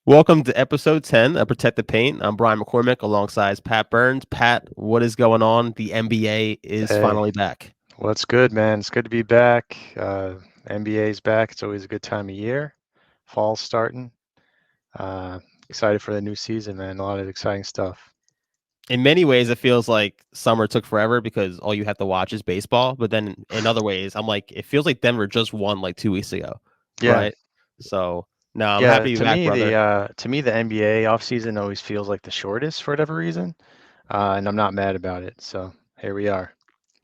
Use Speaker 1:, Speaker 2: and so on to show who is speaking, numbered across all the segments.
Speaker 1: Welcome to episode 10 of Protect the Paint. I'm Brian McCormick alongside Pat Burns. Pat, what is going on? The NBA is
Speaker 2: Hey,
Speaker 1: finally back.
Speaker 2: what's good, man? It's good to be back. NBA's back. It's always a good time of year. Fall's starting. Uh, Excited for the new season, man. A lot of exciting stuff.
Speaker 1: In many ways, it feels like summer took forever because all you have to watch is baseball. But then in other ways, I'm like, it feels like Denver just won like 2 weeks ago,
Speaker 2: Yeah,
Speaker 1: right? So, no, I'm
Speaker 2: yeah.
Speaker 1: happy to be back, brother.
Speaker 2: To me the NBA offseason always feels like the shortest for whatever reason, and I'm not mad about it. So here we are.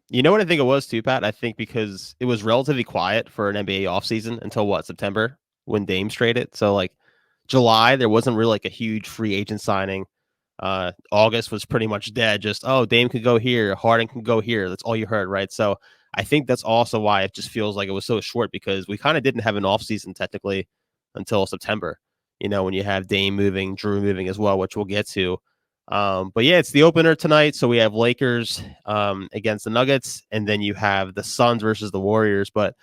Speaker 1: You know what I think it was too, Pat? I think because it was relatively quiet for an NBA offseason until what, September when Dame's traded. So like July, there wasn't really like a huge free agent signing. August was pretty much dead. Just Dame could go here, Harden can go here. That's all you heard, right? So I think that's also why it just feels like it was so short because we kind of didn't have an offseason technically until September. You know, when you have Dame moving, Drew moving as well, which we'll get to. But yeah, it's the opener tonight. So we have Lakers against the Nuggets, and then you have the Suns versus the Warriors. But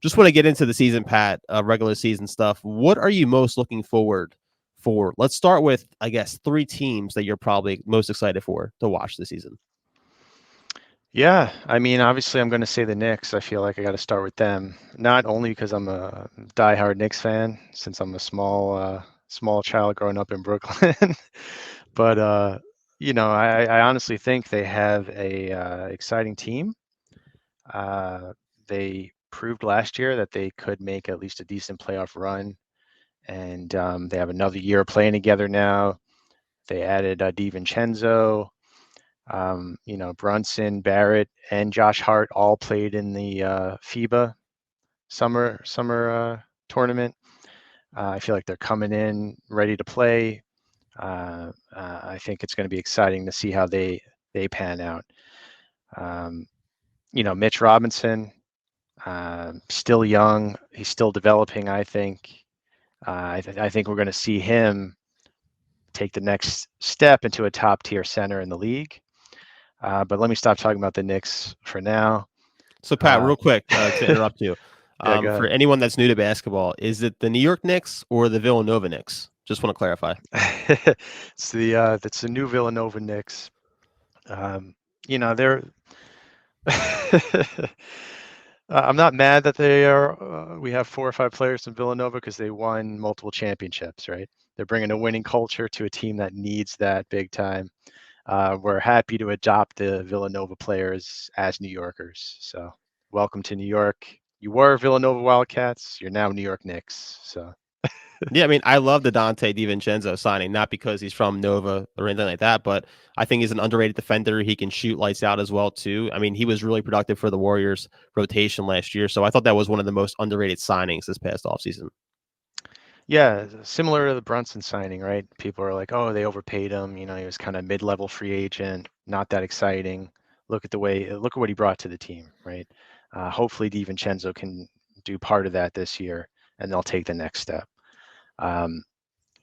Speaker 1: just want to get into the season, Pat, regular season stuff. What are you most looking forward for? Let's start with, I guess, three teams that you're probably most excited for to watch this season.
Speaker 2: Yeah, I mean, obviously, I'm going to say the Knicks. I feel like I got to start with them, not only because I'm a diehard Knicks fan, since I'm a small child growing up in Brooklyn, but I honestly think they have a exciting team. They proved last year that they could make at least a decent playoff run, and they have another year playing together now. They added DiVincenzo. Brunson, Barrett, and Josh Hart all played in the FIBA summer tournament. I feel like they're coming in ready to play. I think it's going to be exciting to see how they pan out. Um, Mitch Robinson, still young. He's still developing. I think. I think we're going to see him take the next step into a top tier center in the league. But let me stop talking about the Knicks for now.
Speaker 1: So, Pat,
Speaker 2: Uh,
Speaker 1: real quick to interrupt you,
Speaker 2: yeah, go
Speaker 1: for
Speaker 2: ahead.
Speaker 1: anyone that's new to basketball, is it the New York Knicks or the Villanova Knicks? Just want to clarify.
Speaker 2: It's the new Villanova Knicks. They're. I'm not mad that they are. We have 4 or 5 players in Villanova because they won multiple championships, right? They're bringing a winning culture to a team that needs that big time. We're happy to adopt the Villanova players as New Yorkers. So, welcome to New York. You were Villanova Wildcats. You're now New York Knicks. So,
Speaker 1: Yeah, I mean, I love the Dante DiVincenzo signing, not because he's from Nova or anything like that, but I think he's an underrated defender. He can shoot lights out as well, too. I mean, he was really productive for the Warriors rotation last year, so I thought that was one of the most underrated signings this past offseason.
Speaker 2: yeah, similar to the Brunson signing, right? People are like, oh, they overpaid him. He was kind of mid-level free agent, not that exciting. Look at what he brought to the team, right? Hopefully, DiVincenzo can do part of that this year, and they'll take the next step. Um,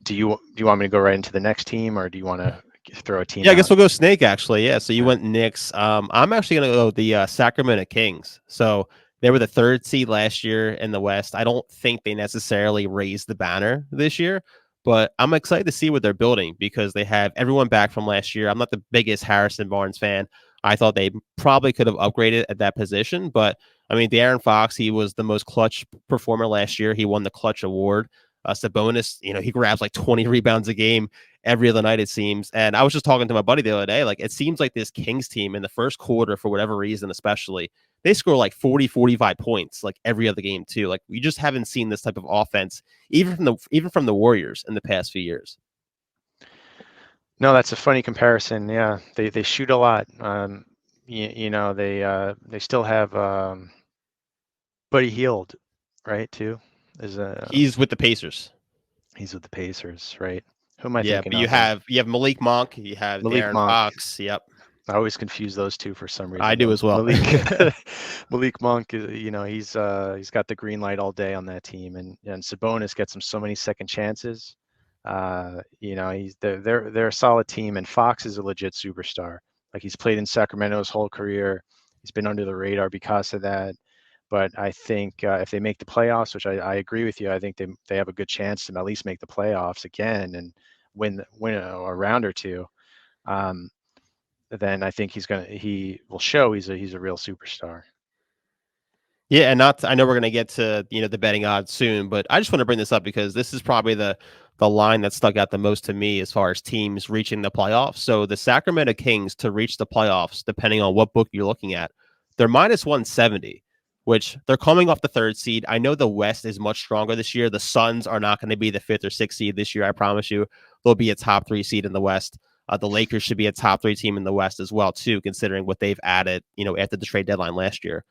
Speaker 2: do you want me to go right into the next team, or do you want to throw a team
Speaker 1: Yeah, I guess
Speaker 2: out?
Speaker 1: we'll go Snake, actually. Yeah, so you
Speaker 2: Yeah.
Speaker 1: went Knicks. I'm actually going to go the Sacramento Kings. So they were the third seed last year in the West. I don't think they necessarily raised the banner this year, but I'm excited to see what they're building because they have everyone back from last year. I'm not the biggest Harrison Barnes fan. I thought they probably could have upgraded at that position, but I mean, De'Aaron Fox, he was the most clutch performer last year. He won the clutch award. Sabonis, he grabs like 20 rebounds a game every other night, it seems. And I was just talking to my buddy the other day. Like, it seems like this Kings team in the first quarter, for whatever reason, especially, they score like 40, 45 points like every other game, too. Like, we just haven't seen this type of offense, even from the Warriors in the past few years.
Speaker 2: No, that's a funny comparison. Yeah, they shoot a lot. They still have Buddy Hield, right? Too is
Speaker 1: He's with the Pacers.
Speaker 2: he's with the Pacers, right? Who am I
Speaker 1: Yeah,
Speaker 2: thinking
Speaker 1: but you
Speaker 2: of? And
Speaker 1: have you have Malik Monk, you have
Speaker 2: Malik
Speaker 1: Darren
Speaker 2: Monk.
Speaker 1: Fox. Yep,
Speaker 2: I always confuse those two for some
Speaker 1: I
Speaker 2: reason.
Speaker 1: do as well.
Speaker 2: Malik Monk, he's got the green light all day on that team, and Sabonis gets him so many second chances. They're a solid team, and Fox is a legit superstar. Like, he's played in Sacramento his whole career. He's been under the radar because of that. But I think if they make the playoffs, which I agree with you, I think they have a good chance to at least make the playoffs again and win a round or two. Um, then I think he will show he's a real superstar.
Speaker 1: Yeah, and not I know we're going to get to, the betting odds soon, but I just want to bring this up because this is probably the line that stuck out the most to me as far as teams reaching the playoffs. So the Sacramento Kings to reach the playoffs, depending on what book you're looking at, they're minus 170, which they're coming off the third seed. I know the West is much stronger this year. The Suns are not going to be the fifth or sixth seed this year, I promise you. They'll be a top 3 seed in the West. The Lakers should be a top 3 team in the West as well, too, considering what they've added, after the trade deadline last year.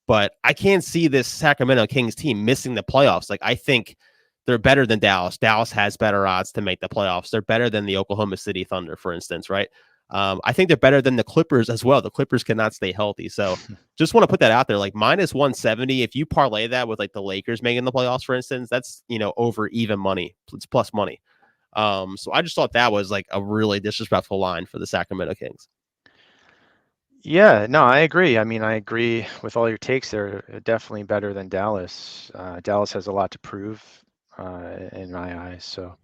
Speaker 1: But I can't see this Sacramento Kings team missing the playoffs. Like, I think they're better than Dallas. Dallas has better odds to make the playoffs. They're better than the Oklahoma City Thunder, for instance, right? I think they're better than the Clippers as well. The Clippers cannot stay healthy. So just want to put that out there. Like, minus 170, if you parlay that with like the Lakers making the playoffs, for instance, that's, over even money. It's plus money. So I just thought that was like a really disrespectful line for the Sacramento Kings.
Speaker 2: Yeah, no, I agree. I mean, I agree with all your takes. They're definitely better than Dallas. Dallas has a lot to prove in my eyes. So,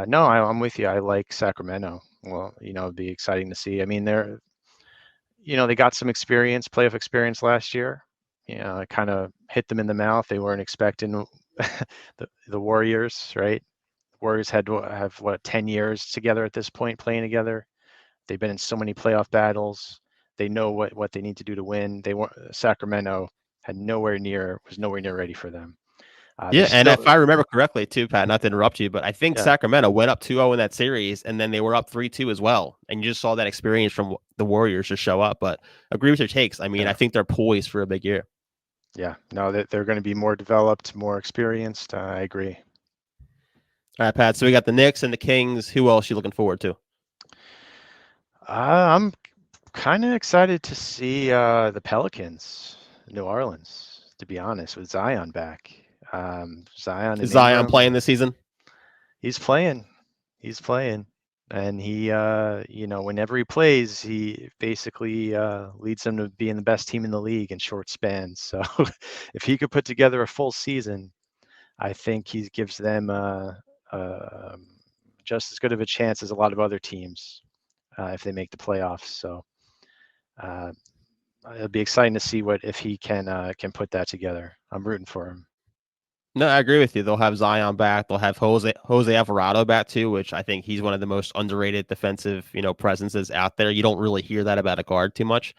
Speaker 2: no, I'm with you. I like Sacramento. Well, it'd be exciting to see. I mean, they got some experience, playoff experience last year. It kind of hit them in the mouth. They weren't expecting the Warriors, right? Warriors have what 10 years together at this point playing together. They've been in so many playoff battles. They know what they need to do to win. Sacramento was nowhere near ready for them. They
Speaker 1: Yeah, and if
Speaker 2: still,
Speaker 1: I remember correctly, too, Pat, not to interrupt you, but I think
Speaker 2: yeah,
Speaker 1: Sacramento went up 2-0 in that series, and then they were up 3-2 as well. And you just saw that experience from the Warriors just show up. But agree with your takes. I mean, I
Speaker 2: yeah,
Speaker 1: think they're poised for a big year.
Speaker 2: yeah. No, they're going to be more developed, more experienced. I agree.
Speaker 1: All right, Pat. So we got the Knicks and the Kings. Who else you looking forward to?
Speaker 2: I'm kind of excited to see the Pelicans, New Orleans. To be honest, with Zion back, Zion
Speaker 1: Is
Speaker 2: and
Speaker 1: Zion
Speaker 2: Ingram,
Speaker 1: playing this season?
Speaker 2: he's playing. He's playing. And he, whenever he plays, he basically leads them to being the best team in the league in short spans. So if he could put together a full season, I think he gives them uh, just as good of a chance as a lot of other teams if they make the playoffs. So uh, it'll be exciting to see if he can put that together. I'm rooting for him.
Speaker 1: No, I agree with you. They'll have Zion back. They'll have Jose Alvarado back too, which I think he's one of the most underrated defensive, presences out there. You don't really hear that about a guard too much.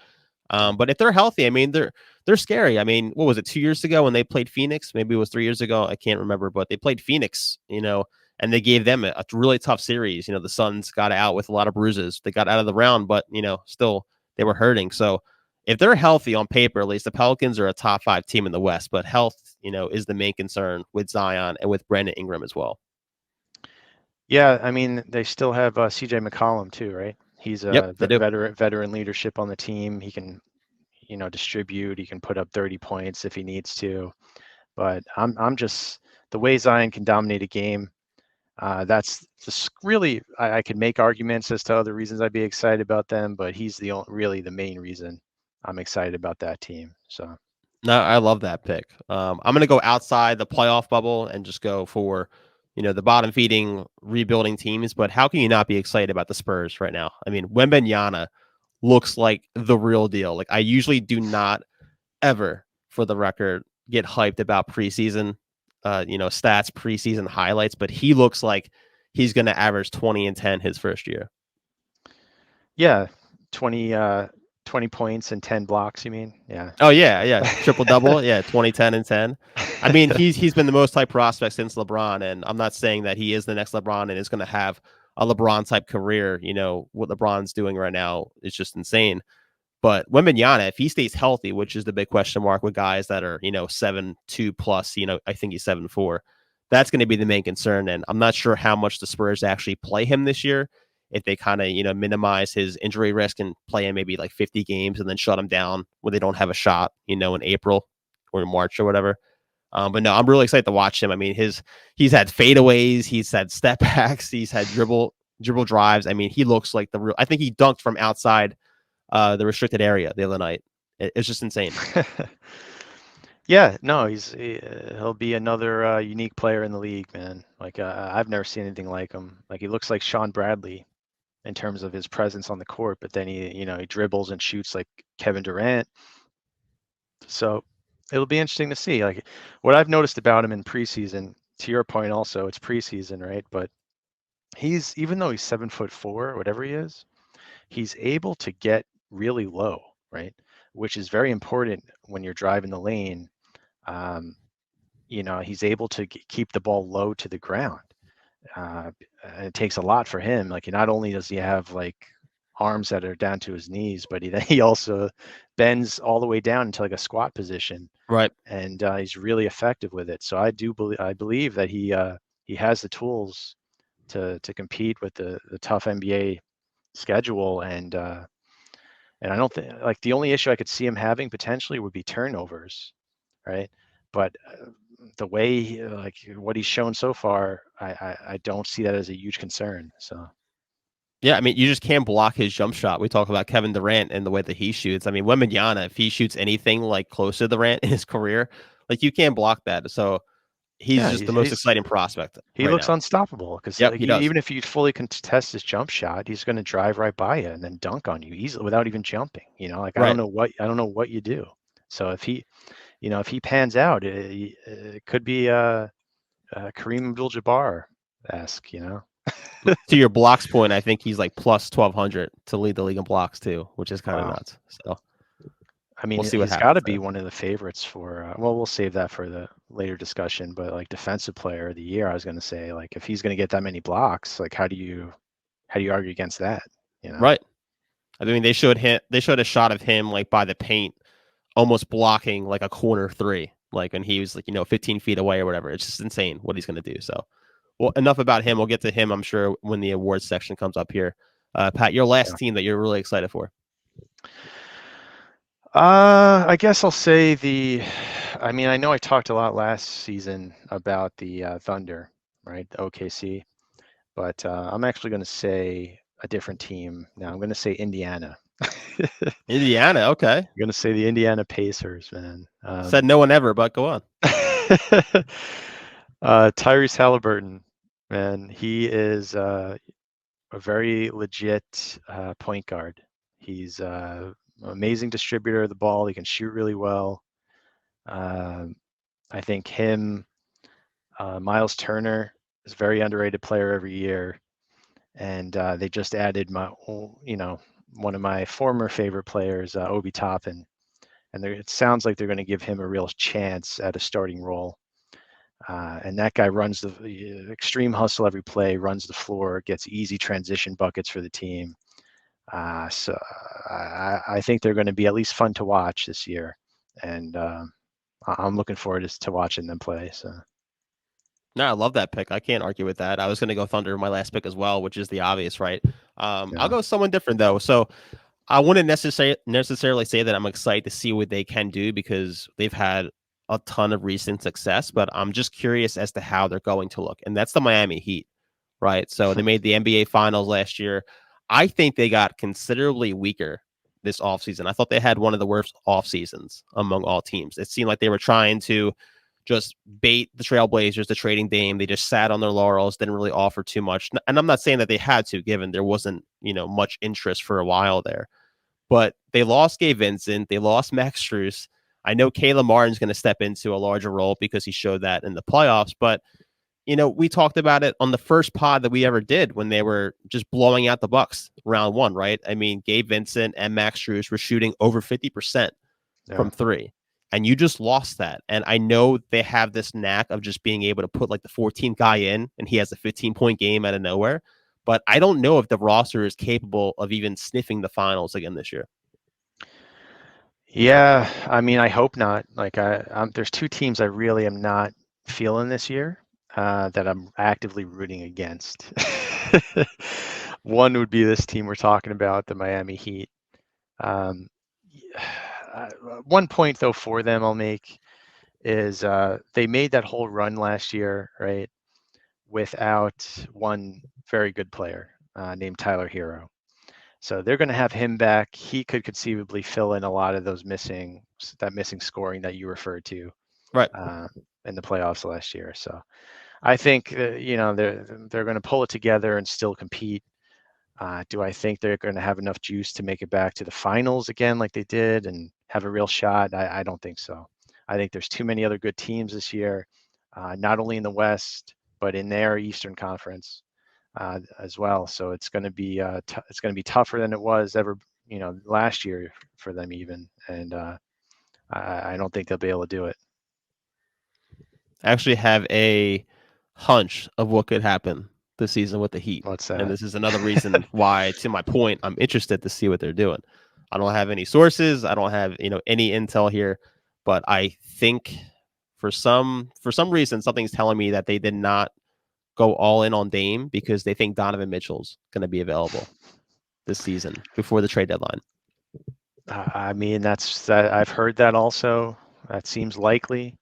Speaker 1: But if they're healthy, I mean, they're scary. I mean, what was it 2 years ago when they played Phoenix? Maybe it was 3 years ago. I can't remember, but they played Phoenix, and they gave them a really tough series. The Suns got out with a lot of bruises. They got out of the round, but still they were hurting. So if they're healthy on paper, at least the Pelicans are a top 5 team in the West. But health, is the main concern with Zion and with Brandon Ingram as well.
Speaker 2: Yeah, I mean, they still have CJ McCollum too, right? He's
Speaker 1: Yep,
Speaker 2: a
Speaker 1: they do.
Speaker 2: veteran leadership on the team. He can, distribute. He can put up 30 points if he needs to. But I'm just the way Zion can dominate a game. That's just really I could make arguments as to other reasons I'd be excited about them, but he's really the main reason I'm excited about that team. So
Speaker 1: No, I love that pick. I'm going to go outside the playoff bubble and just go for, the bottom feeding, rebuilding teams. But how can you not be excited about the Spurs right now? I mean, Wembanyama looks like the real deal. Like, I usually do not ever, for the record, get hyped about preseason, stats, preseason highlights. But he looks like he's going to average 20 and 10 his first year.
Speaker 2: yeah, 20 20 points and 10 blocks. You mean? Yeah.
Speaker 1: Oh yeah, triple double, yeah, 20, 10, and 10. I mean, he's been the most hyped prospect since LeBron, and I'm not saying that he is the next LeBron and is going to have a LeBron type career. What LeBron's doing right now is just insane. But Wembanyama, if he stays healthy, which is the big question mark with guys that are 7'2" plus, I think he's 7'4", that's going to be the main concern. And I'm not sure how much the Spurs actually play him this year. If they kind of minimize his injury risk and play him maybe like 50 games and then shut him down when they don't have a shot, in April or March or whatever. But no, I'm really excited to watch him. I mean, he's had fadeaways, he's had step backs, he's had dribble drives. I mean, he looks like the real. I think he dunked from outside the restricted area the other night. It's just insane.
Speaker 2: Yeah, no, he'll be another unique player in the league, man. Like I've never seen anything like him. Like he looks like Sean Bradley in terms of his presence on the court, but then he dribbles and shoots like Kevin Durant. So it'll be interesting to see. Like what I've noticed about him in preseason, to your point also, it's preseason, right? But even though he's 7'4", whatever he is, he's able to get really low, right? Which is very important when you're driving the lane. Um, he's able to keep the ball low to the ground. Uh, it takes a lot for him. Like, not only does he have like arms that are down to his knees, but he also bends all the way down into like a squat position,
Speaker 1: Right.
Speaker 2: and he's really effective with it. So I believe that he has the tools to compete with the tough NBA schedule, and I don't think, like, the only issue I could see him having potentially would be turnovers, right? But the way like what he's shown so far, I don't see that as a huge concern. So
Speaker 1: Yeah, I mean, you just can't block his jump shot. We talk about Kevin Durant and the way that he shoots. I mean, Wembanyama, if he shoots anything like close to Durant in his career, like you can't block that. So he's
Speaker 2: yeah,
Speaker 1: just the
Speaker 2: he's,
Speaker 1: most
Speaker 2: he's
Speaker 1: exciting prospect
Speaker 2: he
Speaker 1: right
Speaker 2: looks
Speaker 1: now.
Speaker 2: unstoppable because
Speaker 1: Yep,
Speaker 2: like
Speaker 1: he does.
Speaker 2: even if you fully contest his jump shot, he's going to drive right by you and then dunk on you easily without even jumping. Like
Speaker 1: Right.
Speaker 2: I don't know what you do. So if he pans out, it could be Kareem Abdul-Jabbar esque.
Speaker 1: To your blocks point, I think he's like plus 1,200 to lead the league in blocks too, which is kind of
Speaker 2: Wow.
Speaker 1: nuts. So
Speaker 2: I
Speaker 1: we'll
Speaker 2: mean,
Speaker 1: see what
Speaker 2: he's got
Speaker 1: happens
Speaker 2: to be
Speaker 1: there.
Speaker 2: one of the favorites for. Well, we'll save that for the later discussion. But like defensive player of the year, I was going to say, like, if he's going to get that many blocks, like how do you argue against that? You know?
Speaker 1: Right. I mean, they showed a shot of him like by the paint, almost blocking like a corner three, like when he was like 15 feet away or whatever. It's just insane what he's going to do. So, well, enough about him. We'll get to him, I'm sure, when the awards section comes up here. Pat, your last
Speaker 2: Yeah.
Speaker 1: team that you're really excited for.
Speaker 2: I guess I'll say the. I mean, I know I talked a lot last season about the Thunder, right? The OKC, but I'm actually going to say a different team now. I'm going to say Indiana. I'm
Speaker 1: Indiana, okay.
Speaker 2: going to say the Indiana Pacers, man.
Speaker 1: Said no one ever, but go on.
Speaker 2: Tyrese Halliburton, man, he is a very legit point guard. He's an amazing distributor of the ball. He can shoot really well. Um I think Miles Turner is a very underrated player every year, and they just added one of my former favorite players, Obi Toppin, and it sounds like they're going to give him a real chance at a starting role. And that guy runs the extreme hustle every play, runs the floor, gets easy transition buckets for the team. So I think they're going to be at least fun to watch this year, and I'm looking forward to watching them play. So
Speaker 1: No, I love that pick. I can't argue with that. I was going to go Thunder in my last pick as well, which is the obvious, right? I'll
Speaker 2: yeah,
Speaker 1: go someone different though. So I wouldn't necessarily say that I'm excited to see what they can do because they've had a ton of recent success, but I'm just curious as to how they're going to look. And that's the Miami Heat, right? So they made the NBA Finals last year. I think they got considerably weaker this offseason. I thought they had one of the worst off seasons among all teams. It seemed like they were trying to just bait the Trailblazers, the trading Dame. They just sat on their laurels, didn't really offer too much. And I'm not saying that they had to, given there wasn't, much interest for a while there. But they lost Gabe Vincent. They lost Max Strus. I know Caleb Martin's going to step into a larger role because he showed that in the playoffs. But, we talked about it on the first pod that we ever did when they were just blowing out the Bucks round one, right? I mean, Gabe Vincent and Max Strus were shooting over 50%
Speaker 2: yeah.
Speaker 1: from three. And you just lost that. And I know they have this knack of just being able to put like the 14th guy in and he has a 15-point game out of nowhere. But I don't know if the roster is capable of even sniffing the finals again this year.
Speaker 2: Yeah, I mean, I hope not. Like, there's two teams I really am not feeling this year that I'm actively rooting against. One would be this team we're talking about, the Miami Heat. Um, uh, One point though for them I'll make is they made that whole run last year, right, without one very good player named Tyler Hero. So they're going to have him back. He could conceivably fill in a lot of that missing scoring that you referred to
Speaker 1: Right.
Speaker 2: uh, in the playoffs last year. So I think they're going to pull it together and still compete. Do I think they're going to have enough juice to make it back to the finals again, like they did, and have a real shot? I don't think so. I think there's too many other good teams this year, not only in the West but in their Eastern Conference as well. So it's going to be it's going to be tougher than it was ever, last year for them even, and I don't think they'll be able to do it.
Speaker 1: I actually have a hunch of what could happen this season with the Heat.
Speaker 2: What's
Speaker 1: And
Speaker 2: that?
Speaker 1: this is another reason why, to my point, I'm interested to see what they're doing. I don't have any sources. I don't have, any intel here, but I think for some reason something's telling me that they did not go all in on Dame because they think Donovan Mitchell's going to be available this season before the trade deadline.
Speaker 2: I mean, I've heard that also. That seems likely.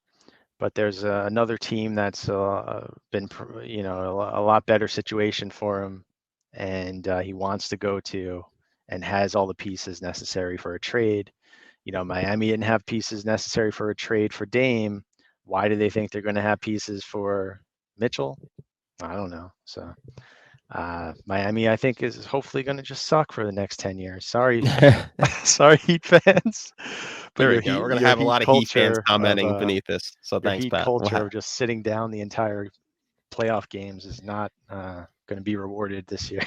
Speaker 2: But there's another team that's been, a lot better situation for him, and he wants to go to, and has all the pieces necessary for a trade. Miami didn't have pieces necessary for a trade for Dame. Why do they think they're going to have pieces for Mitchell? I don't know. So Miami, I think, is hopefully going to just suck for the next 10 years. Sorry, sorry, Heat fans, but
Speaker 1: There we go. We're going to
Speaker 2: Your
Speaker 1: have a
Speaker 2: Heat
Speaker 1: lot of Heat fans
Speaker 2: culture
Speaker 1: commenting beneath this. So
Speaker 2: your
Speaker 1: thanks,
Speaker 2: Heat
Speaker 1: Pat.
Speaker 2: culture of just sitting down the entire playoff games is not going to be rewarded this year.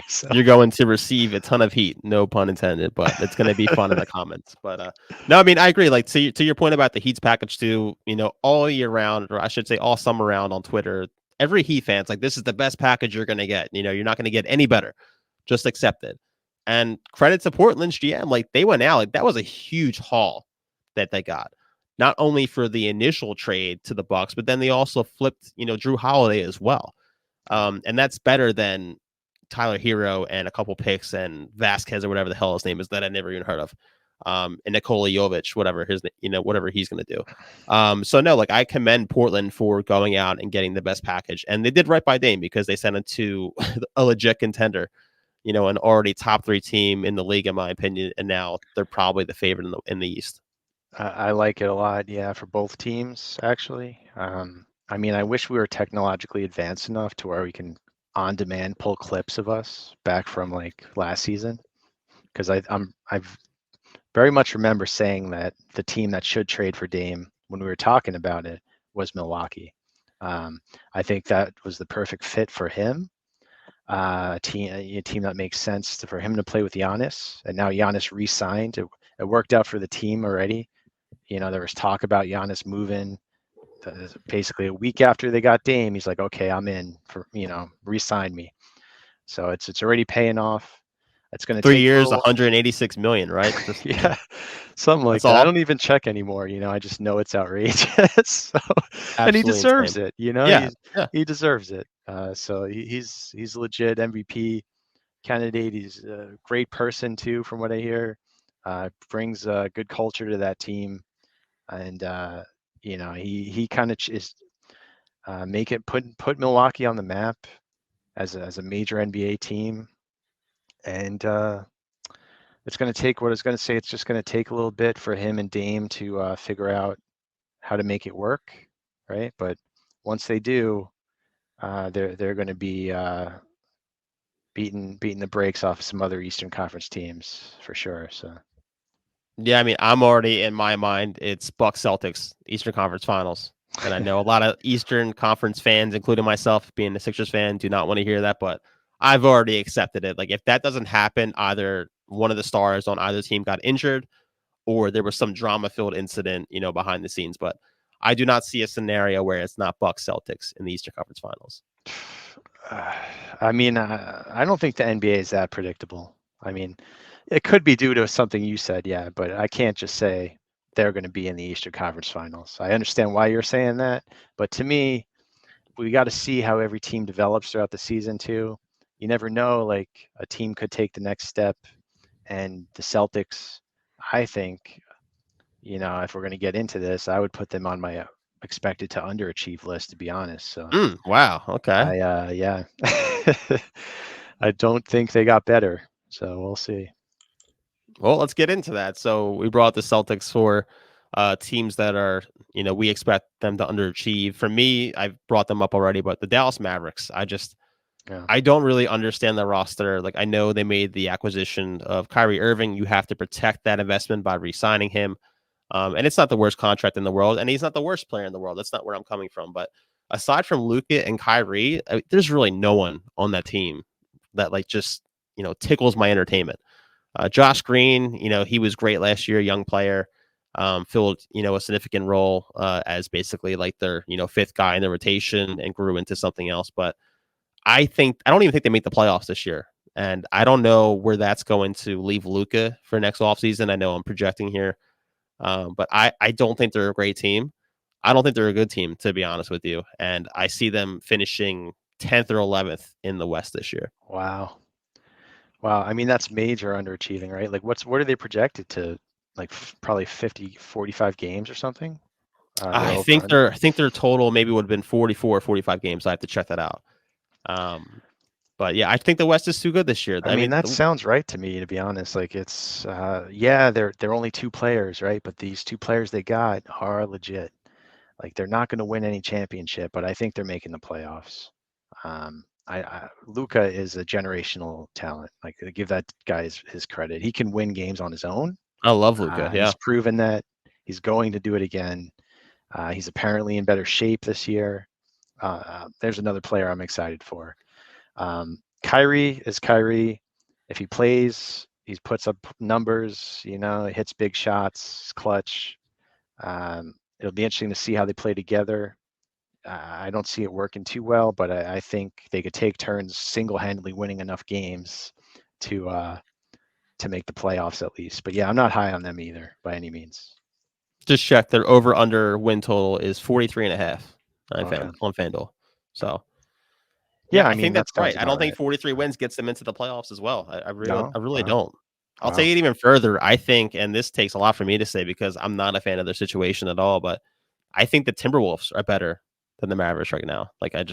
Speaker 2: So
Speaker 1: You're going to receive a ton of heat, no pun intended, but it's going to be fun in the comments. But no, I mean, I agree. Like to your point about the Heat's package too, all year round, or I should say all summer round on Twitter, every Heat fan's like, this is the best package you're going to get. You're not going to get any better. Just accept it. And credit to Portland's GM, like they went out, like that was a huge haul that they got. Not only for the initial trade to the Bucks, but then they also flipped, Drew Holiday as well. And that's better than Tyler Hero and a couple picks and Vasquez or whatever the hell his name is that I never even heard of. And Nikola Jovic, whatever whatever he's going to do. So no, like I commend Portland for going out and getting the best package, and they did right by Dame because they sent him to a legit contender, an already top 3 team in the league, in my opinion, and now they're probably the favorite in the East.
Speaker 2: I like it a lot. Yeah, for both teams actually. I mean, I wish we were technologically advanced enough to where we can on demand pull clips of us back from like last season, because I very much remember saying that the team that should trade for Dame when we were talking about it was Milwaukee. I think that was the perfect fit for him. A team that makes sense for him to play with Giannis, and now Giannis re-signed. It worked out for the team already. There was talk about Giannis moving. Basically, a week after they got Dame, he's like, "Okay, I'm in for re-sign me." So it's already paying off. It's going to
Speaker 1: 3
Speaker 2: take a
Speaker 1: years,
Speaker 2: little.
Speaker 1: 186 million, right? Just
Speaker 2: Yeah, something like
Speaker 1: that's
Speaker 2: that. I
Speaker 1: all.
Speaker 2: don't even check anymore. I just know it's outrageous. So, and he
Speaker 1: Absolutely insane.
Speaker 2: deserves it.
Speaker 1: Yeah, yeah.
Speaker 2: He deserves it. So he's legit MVP candidate. He's a great person too, from what I hear. Brings a good culture to that team, and he kind of is make it put Milwaukee on the map as a major NBA team, and it's going to take what I was going to say. It's just going to take a little bit for him and Dame to figure out how to make it work, right? But once they do, they're going to be beating the brakes off of some other Eastern Conference teams for sure. So
Speaker 1: Yeah, I mean, I'm already in my mind. It's Bucks Celtics Eastern Conference Finals, and I know a lot of Eastern Conference fans, including myself, being a Sixers fan, do not want to hear that. But I've already accepted it. Like, if that doesn't happen, either one of the stars on either team got injured, or there was some drama-filled incident, behind the scenes. But I do not see a scenario where it's not Bucks Celtics in the Eastern Conference Finals.
Speaker 2: I mean, I don't think the NBA is that predictable. I mean, it could be due to something you said, yeah, but I can't just say they're going to be in the Eastern Conference Finals. I understand why you're saying that, but to me, we got to see how every team develops throughout the season too. You never know, like a team could take the next step, and the Celtics, I think, if we're going to get into this, I would put them on my expected to underachieve list, to be honest. So
Speaker 1: Wow. Okay.
Speaker 2: yeah, I don't think they got better. So we'll see.
Speaker 1: Well, let's get into that. So we brought the Celtics for teams that are, we expect them to underachieve. For me, I've brought them up already, but the Dallas Mavericks,
Speaker 2: Yeah.
Speaker 1: I don't really understand the roster. Like, I know they made the acquisition of Kyrie Irving. You have to protect that investment by re-signing him. And it's not the worst contract in the world, and he's not the worst player in the world. That's not where I'm coming from. But aside from Luka and Kyrie, there's really no one on that team that like just tickles my entertainment. Josh Green, he was great last year, young player, filled a significant role as basically like their fifth guy in the rotation and grew into something else. But I don't even think they make the playoffs this year. And I don't know where that's going to leave Luka for next offseason. I know I'm projecting here, but I don't think they're a great team. I don't think they're a good team, to be honest with you. And I see them finishing 10th or 11th in the West this year.
Speaker 2: Wow. Wow. I mean, that's major underachieving, right? Like what are they projected to, like probably 50, 45 games or something? They're over under.
Speaker 1: I think their total maybe would have been 44 or 45 games. I have to check that out. Um, but yeah, I think the West is too good this year.
Speaker 2: I
Speaker 1: I
Speaker 2: mean,
Speaker 1: mean,
Speaker 2: that sounds right to me, to be honest. Like it's yeah, they're only two players, right? But these two players they got are legit. Like they're not going to win any championship, but I think they're making the playoffs. Luca is a generational talent. Like give that guy his credit. He can win games on his own.
Speaker 1: I love Luca. Yeah.
Speaker 2: He's proven that. He's going to do it again. He's apparently in better shape this year. There's another player I'm excited for. Kyrie is Kyrie. If he plays, he puts up numbers. He hits big shots, clutch. It'll be interesting to see how they play together. I don't see it working too well, but I think they could take turns single-handedly winning enough games to make the playoffs at least. But yeah, I'm not high on them either by any means.
Speaker 1: Just check their over under win total is 43 and a half. I
Speaker 2: Okay.
Speaker 1: found on FanDuel. So yeah,
Speaker 2: Yeah, I
Speaker 1: I think
Speaker 2: mean that
Speaker 1: that's
Speaker 2: sounds
Speaker 1: right. I
Speaker 2: about
Speaker 1: don't think
Speaker 2: right.
Speaker 1: 43 wins gets them into the playoffs as well.
Speaker 2: No?
Speaker 1: I really
Speaker 2: Wow.
Speaker 1: don't. I'll take
Speaker 2: Wow.
Speaker 1: it even further. I think, and this takes a lot for me to say because I'm not a fan of their situation at all, but I think the Timberwolves are better than the Mavericks right now. Like I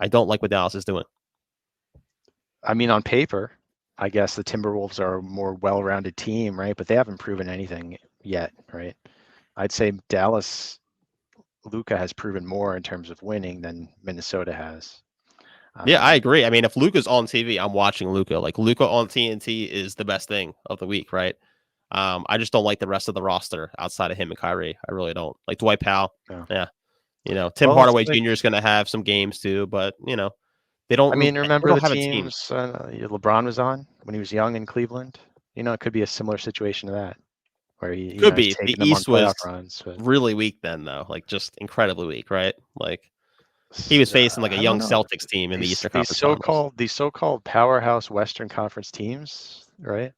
Speaker 1: don't like what Dallas is doing.
Speaker 2: I mean, on paper, I guess the Timberwolves are a more well-rounded team, right? But they haven't proven anything yet, right? I'd say Dallas, Luca has proven more in terms of winning than Minnesota has.
Speaker 1: Yeah, I
Speaker 2: Um,
Speaker 1: agree. I mean, if Luca's on TV, I'm watching Luca. Like Luca on TNT is the best thing of the week, right? I just don't like the rest of the roster outside of him and Kyrie. I really don't. Like Dwight Powell.
Speaker 2: yeah.
Speaker 1: Yeah. Tim
Speaker 2: Well, it's
Speaker 1: Hardaway
Speaker 2: like
Speaker 1: Jr. is going to have some games too, but
Speaker 2: I mean,
Speaker 1: they
Speaker 2: remember
Speaker 1: don't
Speaker 2: the
Speaker 1: have a team.
Speaker 2: teams LeBron was on when he was young in Cleveland? It could be a similar situation to that, where
Speaker 1: Could
Speaker 2: he's
Speaker 1: be.
Speaker 2: taking
Speaker 1: The
Speaker 2: them on
Speaker 1: East
Speaker 2: playoff
Speaker 1: was
Speaker 2: runs. But
Speaker 1: really weak then though. Like just incredibly weak, right? Like he was facing like a
Speaker 2: I don't
Speaker 1: young
Speaker 2: know.
Speaker 1: Celtics team in the
Speaker 2: These
Speaker 1: Eastern
Speaker 2: these
Speaker 1: Conference Finals.
Speaker 2: so-called these so-called powerhouse Western Conference teams, right,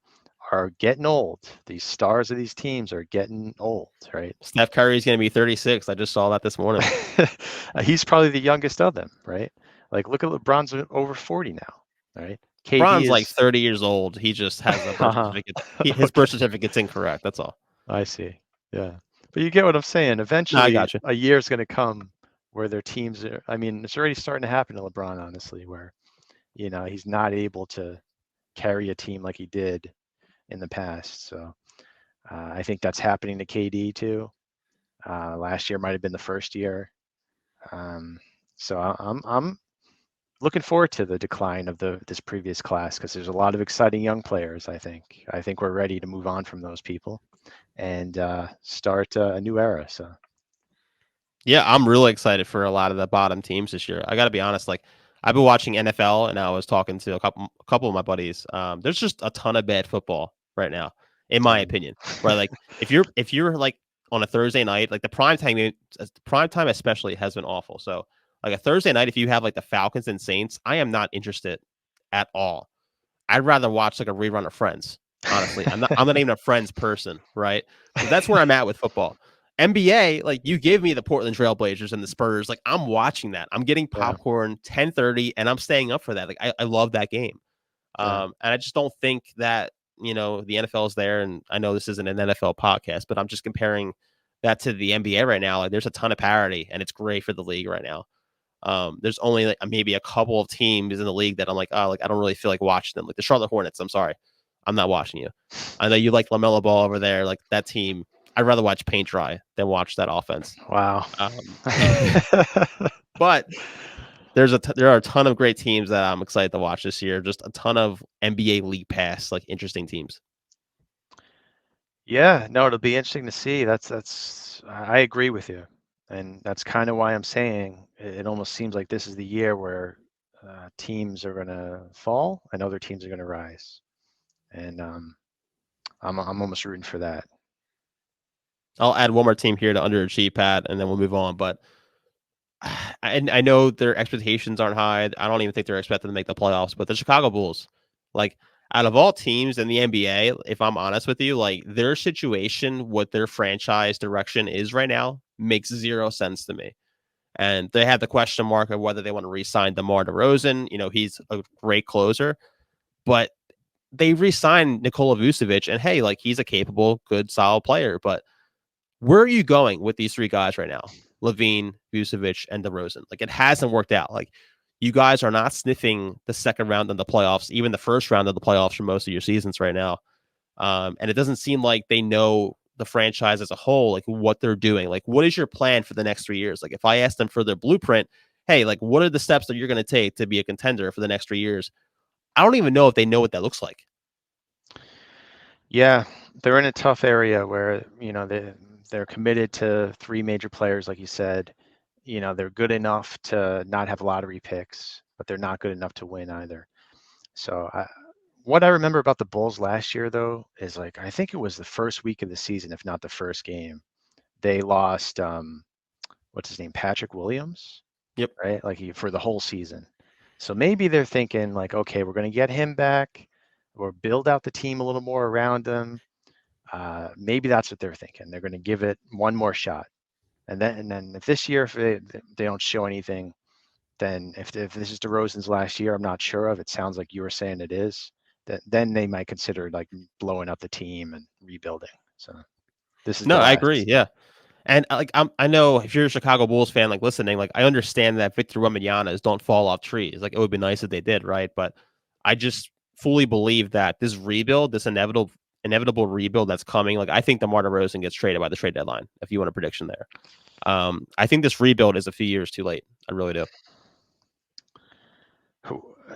Speaker 2: are getting old. These stars of these teams are getting old, right?
Speaker 1: Steph Curry is going to be 36. I just saw that this morning.
Speaker 2: He's probably the youngest of them, right? Like look at LeBron's over 40 now, right? KD
Speaker 1: LeBron's like
Speaker 2: is
Speaker 1: 30 years old. He just has a birth certificate. His
Speaker 2: okay.
Speaker 1: birth certificate's incorrect. That's all.
Speaker 2: I see. Yeah. But you get what I'm saying.
Speaker 1: No, I
Speaker 2: Eventually,
Speaker 1: got you.
Speaker 2: a year is going to come where their teams are, I mean, it's already starting to happen to LeBron, honestly, where, he's not able to carry a team like he did in the past. So I think that's happening to KD too. Last year might have been the first year. Um, so I'm looking forward to the decline of this previous class because there's a lot of exciting young players. I think we're ready to move on from those people and start a new era. So
Speaker 1: Yeah, I'm really excited for a lot of the bottom teams this year. I got to be honest. Like, I've been watching NFL, and I was talking to a couple of my buddies. There's just a ton of bad football right now, in my
Speaker 2: um,
Speaker 1: opinion. Right, like if you're like on a Thursday night, like prime time especially has been awful. So like a Thursday night, if you have like the Falcons and Saints, I am not interested at all. I'd rather watch like a rerun of Friends. Honestly, I'm not even a Friends person, right? So that's where I'm at with football. NBA, like you give me the Portland Trailblazers and the Spurs, like I'm watching that. I'm getting
Speaker 2: yeah,
Speaker 1: popcorn 10:30 and I'm staying up for that. Like I love that game.
Speaker 2: yeah,
Speaker 1: And I just don't think that, the NFL is there. And I know this isn't an NFL podcast, but I'm just comparing that to the NBA right now. Like there's a ton of parity and it's great for the league right now. There's only like maybe a couple of teams in the league that I'm like, oh, like I don't really feel like watching them. Like the Charlotte Hornets. I'm sorry, I'm not watching you. I know you like LaMelo Ball over there. Like that team, I'd rather watch paint dry than watch that offense.
Speaker 2: Wow.
Speaker 1: So, but there are a ton of great teams that I'm excited to watch this year. Just a ton of NBA League Pass like interesting teams.
Speaker 2: Yeah, no, it'll be interesting to see. I agree with you. And that's kind of why I'm saying it almost seems like this is the year where teams are going to fall and other teams are going to rise. And I'm almost rooting for that.
Speaker 1: I'll add one more team here to underachieve, Pat, and then we'll move on. But I know their expectations aren't high. I don't even think they're expected to make the playoffs. But the Chicago Bulls, like out of all teams in the NBA, if I'm honest with you, like their situation, what their franchise direction is right now, makes zero sense to me. And they have the question mark of whether they want to re-sign DeMar DeRozan. You know, he's a great closer, but they re-signed Nikola Vucevic, and hey, like he's a capable, good, solid player. But where are you going with these three guys right now? Levine, Vucevic, and DeRozan. Like it hasn't worked out. Like you guys are not sniffing the second round of the playoffs, even the first round of the playoffs for most of your seasons right now. And it doesn't seem like they know the franchise as a whole, like what they're doing. Like, what is your plan for the next 3 years? Like, if I ask them for their blueprint, hey, like, what are the steps that you're going to take to be a contender for the next 3 years? I don't even know if they know what that looks like.
Speaker 2: Yeah, they're in a tough area where, they're committed to three major players, like you said. They're good enough to not have lottery picks, but they're not good enough to win either. So what I remember about the Bulls last year, though, is like I think it was the first week of the season, if not the first game, they lost what's his name, Patrick Williams,
Speaker 1: Yep.
Speaker 2: right? Like for the whole season. So maybe they're thinking like, okay, we're going to get him back, or build out the team a little more around him. Maybe that's what they're thinking. They're going to give it one more shot, and then if this year if they don't show anything, then if this is DeRozan's last year, I'm not sure of. It sounds like you were saying it is. Then they might consider like blowing up the team and rebuilding. So this is
Speaker 1: No,
Speaker 2: the
Speaker 1: I agree.
Speaker 2: last.
Speaker 1: Yeah. And like I know if you're a Chicago Bulls fan, like listening, like I understand that Victor Wembanyama's don't fall off trees. Like it would be nice if they did, right? But I just fully believe that this rebuild, this inevitable rebuild that's coming, like I think DeMar DeRozan gets traded by the trade deadline. If you want a prediction there, I think this rebuild is a few years too late. I really do.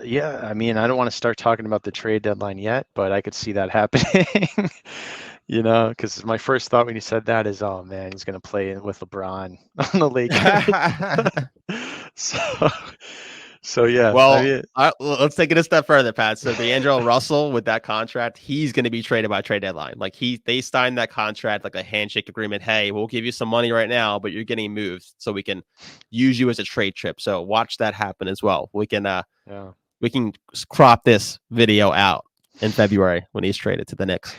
Speaker 2: Yeah, I mean, I don't want to start talking about the trade deadline yet, but I could see that happening. Because my first thought when you said that is, oh man, he's going to play with LeBron on the Lakers. So, so yeah, I
Speaker 1: Well,
Speaker 2: mean,
Speaker 1: let's take it a step further, Pat. So D'Angelo Russell with that contract, he's going to be traded by trade deadline. Like they signed that contract like a handshake agreement. Hey, we'll give you some money right now, but you're getting moved so we can use you as a trade chip. So watch that happen as well.
Speaker 2: yeah.
Speaker 1: We can crop this video out in February when he's traded to the Knicks.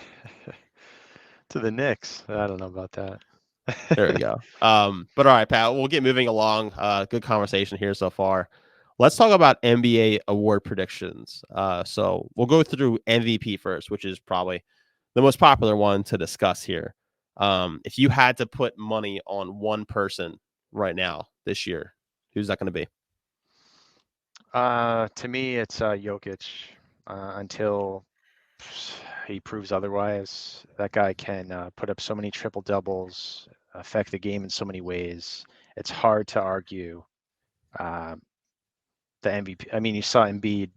Speaker 2: To the Knicks. I don't know about that.
Speaker 1: There we go. But all right, Pat, we'll get moving along. Good conversation here so far. Let's talk about NBA award predictions. So we'll go through MVP first, which is probably the most popular one to discuss here. If you had to put money on one person right now this year, who's that going to be?
Speaker 2: To me, it's Jokic until he proves otherwise. That guy can put up so many triple doubles, affect the game in so many ways. It's hard to argue uh, the MVP. I mean, you saw Embiid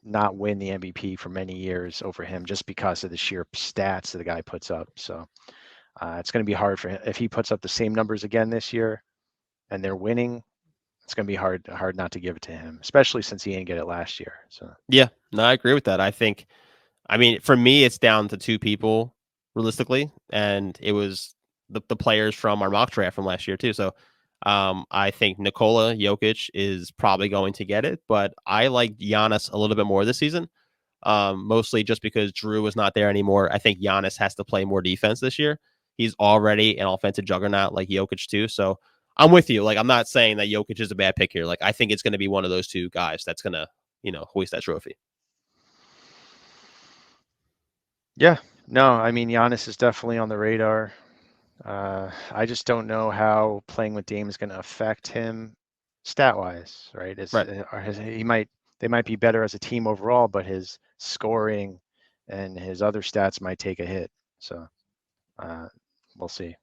Speaker 2: not win the MVP for many years over him just because of the sheer stats that the guy puts up. So it's going to be hard for him if he puts up the same numbers again this year and they're winning. It's going to be hard not to give it to him, especially since he didn't get it last year. So
Speaker 1: Yeah, no, I agree with that. I mean, for me, it's down to two people realistically, and it was the players from our mock draft from last year too. So, I think Nikola Jokic is probably going to get it, but I like Giannis a little bit more this season. Mostly just because Drew is not there anymore. I think Giannis has to play more defense this year. He's already an offensive juggernaut like Jokic too. So I'm with you. Like I'm not saying that Jokic is a bad pick here. Like I think it's going to be one of those two guys that's going to hoist that trophy.
Speaker 2: yeah, no, I mean Giannis is definitely on the radar. I just don't know how playing with Dame is going to affect him stat wise, right?
Speaker 1: Right.
Speaker 2: They might be better as a team overall, but his scoring and his other stats might take a hit. So uh, we'll see.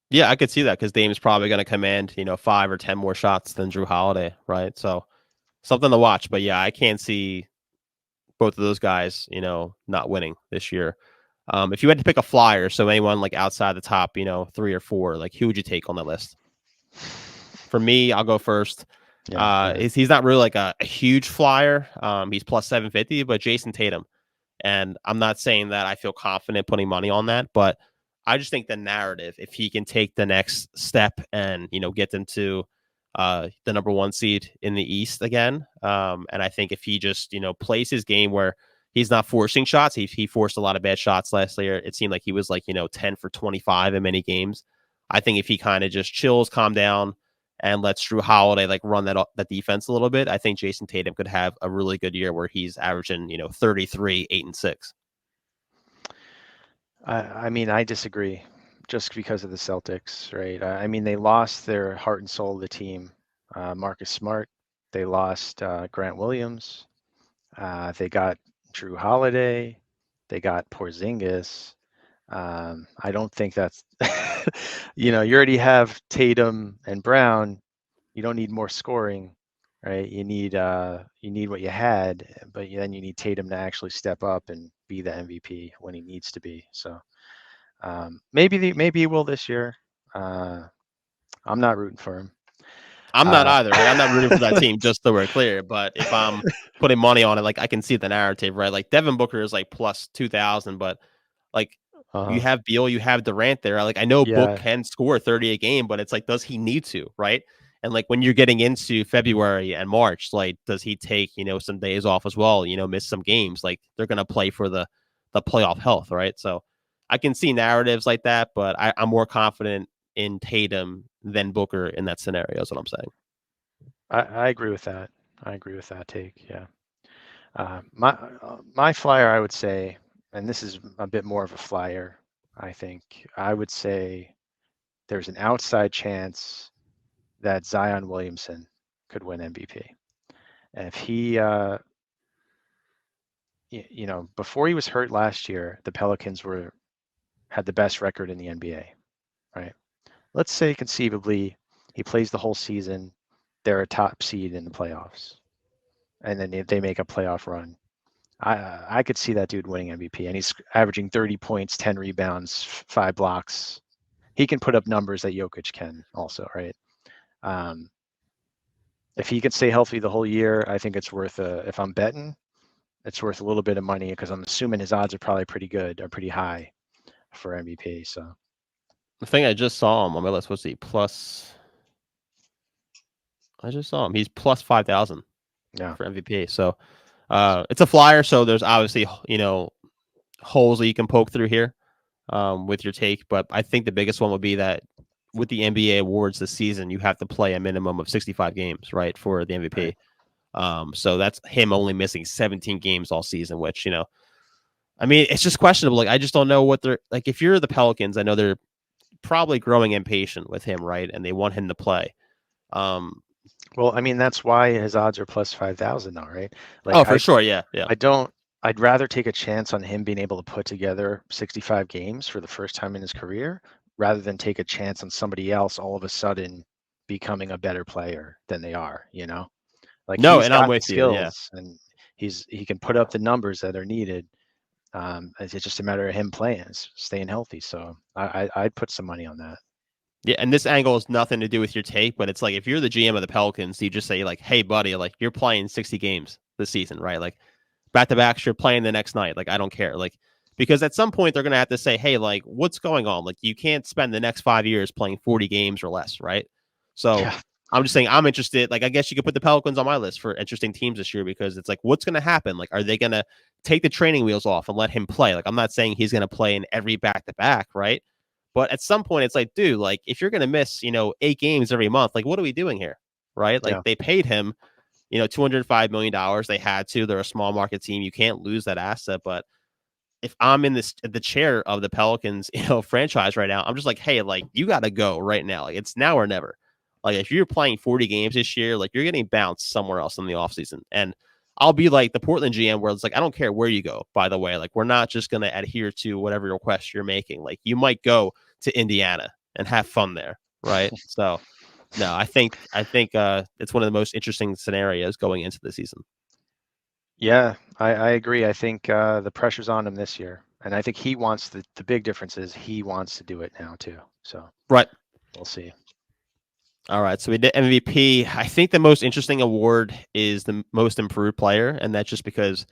Speaker 1: Yeah, I could see that because Dame's probably going to command 5 or 10 more shots than Drew Holiday, right? So something to watch. But yeah, I can't see both of those guys, not winning this year. If you had to pick a flyer, so anyone like outside the top, 3 or 4, like who would you take on the list? For me, I'll go first.
Speaker 2: Yeah, go ahead.
Speaker 1: He's not really like a huge flyer. He's plus 750, but Jason Tatum. And I'm not saying that I feel confident putting money on that, but I just think the narrative, if he can take the next step and, get them to the number 1 seed in the East again. And I think if he just, plays his game where he's not forcing shots, he forced a lot of bad shots last year. It seemed like he was like, 10 for 25 in many games. I think if he kind of just chills, calm down, and lets Drew Holiday like run that defense a little bit, I think Jason Tatum could have a really good year where he's averaging 33, 8 and 6.
Speaker 2: I mean, I disagree, just because of the Celtics, right? I mean, they lost their heart and soul of the team, Marcus Smart. They lost Grant Williams. They got Drew Holiday. They got Porzingis. I don't think that's, you already have Tatum and Brown. You don't need more scoring, right? You need what you had, but then you need Tatum to actually step up and be the MVP when he needs to be. So maybe he will this year. I'm not rooting for him.
Speaker 1: I'm not
Speaker 2: Uh,
Speaker 1: either. Like I'm not rooting for that team, just so we're clear. But if I'm putting money on it, like I can see the narrative, right? Like Devin Booker is like plus 2,000, but like you
Speaker 2: uh,
Speaker 1: have Beal, you have Durant there. Like I know Book
Speaker 2: yeah,
Speaker 1: can score 30 a game, but it's like, does he need to, right? And like when you're getting into February and March, like does he take some days off as well? Miss some games. Like they're gonna play for the playoff health, right? So I can see narratives like that, but I'm more confident in Tatum than Booker in that scenario. Is what I'm saying.
Speaker 2: I agree with that. I agree with that take. Yeah. My flyer, I would say, and this is a bit more of a flyer, I think. I would say there's an outside chance that Zion Williamson could win MVP. And if he, before he was hurt last year, the Pelicans had the best record in the NBA, right? Let's say conceivably he plays the whole season, they're a top seed in the playoffs, and then if they make a playoff run, I could see that dude winning MVP, and he's averaging 30 points, 10 rebounds, 5 blocks. He can put up numbers that Jokic can also, right? Um, if he can stay healthy the whole year, I think it's worth if I'm betting, it's worth a little bit of money because I'm assuming his odds are probably pretty good or pretty high for MVP. So
Speaker 1: The thing I just saw him on my list was he plus. I just saw him. He's plus 5,000
Speaker 2: yeah,
Speaker 1: for MVP. So it's a flyer. So there's obviously holes that you can poke through here with your take. But I think the biggest one would be that with the NBA awards this season, you have to play a minimum of 65 games, right, for the
Speaker 2: right.
Speaker 1: MVP. So that's him only missing 17 games all season, which I mean, it's just questionable. Like I just don't know what they're like. If you're the Pelicans, I know they're probably growing impatient with him, right, and they want him to play. Um,
Speaker 2: Well, I mean that's why his odds are plus 5,000 now, right? Like
Speaker 1: oh, for sure, yeah, yeah.
Speaker 2: I don't. I'd rather take a chance on him being able to put together 65 games for the first time in his career rather than take a chance on somebody else all of a sudden becoming a better player than they are, Like
Speaker 1: No,
Speaker 2: he's
Speaker 1: and I'm
Speaker 2: got the
Speaker 1: with you. Yeah,
Speaker 2: skills and he can put up the numbers that are needed. It's just a matter of him playing, staying healthy. So I'd put some money on that.
Speaker 1: yeah. And this angle has nothing to do with your take, but it's like if you're the GM of the Pelicans, you just say like, "Hey, buddy, like you're playing 60 games this season, right? Like back to backs, you're playing the next night. Like I don't care, like." Because at some point they're gonna have to say, "Hey, like, what's going on? Like, you can't spend the next 5 years playing 40 games or less, right?" So
Speaker 2: Yeah,
Speaker 1: I'm just saying I'm interested. Like, I guess you could put the Pelicans on my list for interesting teams this year because it's like, what's going to happen? Like, are they going to take the training wheels off and let him play? Like, I'm not saying he's going to play in every back to back, right? But at some point, it's like, dude, like, if you're going to miss, 8 games every month, like, what are we doing here? Right? Like,
Speaker 2: yeah,
Speaker 1: they paid him, $205 million. They had to. They're a small market team. You can't lose that asset. But if I'm in the chair of the Pelicans, franchise right now, I'm just like, hey, like, you got to go right now. Like, it's now or never. Like if you're playing 40 games this year, like you're getting bounced somewhere else in the offseason. And I'll be like the Portland GM where it's like, I don't care where you go, by the way. Like we're not just going to adhere to whatever request you're making. Like you might go to Indiana and have fun there. Right. So no, I think it's one of the most interesting scenarios going into the season.
Speaker 2: Yeah, I agree. I think the pressure's on him this year, and I think he wants the big difference is he wants to do it now too. So
Speaker 1: Right.
Speaker 2: we'll see.
Speaker 1: All right, so we did MVP. I think the most interesting award is the most improved player, and that's just because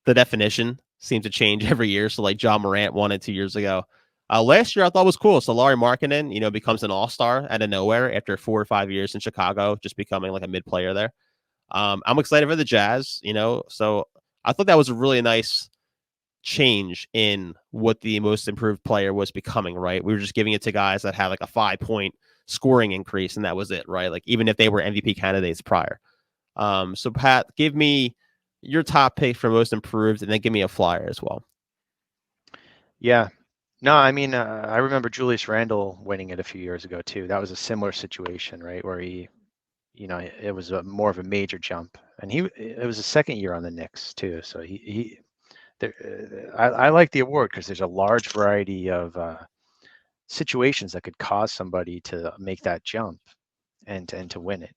Speaker 1: the definition seems to change every year. So, like John Morant won it 2 years ago. Last year, I thought was cool. So, Laurie Markkinen, becomes an all-star out of nowhere after 4 or 5 years in Chicago, just becoming like a mid player there. I'm excited for the Jazz. So I thought that was a really nice change in what the most improved player was becoming, right? We were just giving it to guys that had like a 5 point scoring increase, and that was it, right? Like even if they were MVP candidates prior. So Pat, give me your top pick for most improved, and then give me a flyer as well.
Speaker 2: Yeah. No, I mean, I remember Julius Randle winning it a few years ago too. That was a similar situation, right? Where it was more of a major jump, and it was his second year on the Knicks too. So I like the award because there's a large variety of situations that could cause somebody to make that jump and to win it.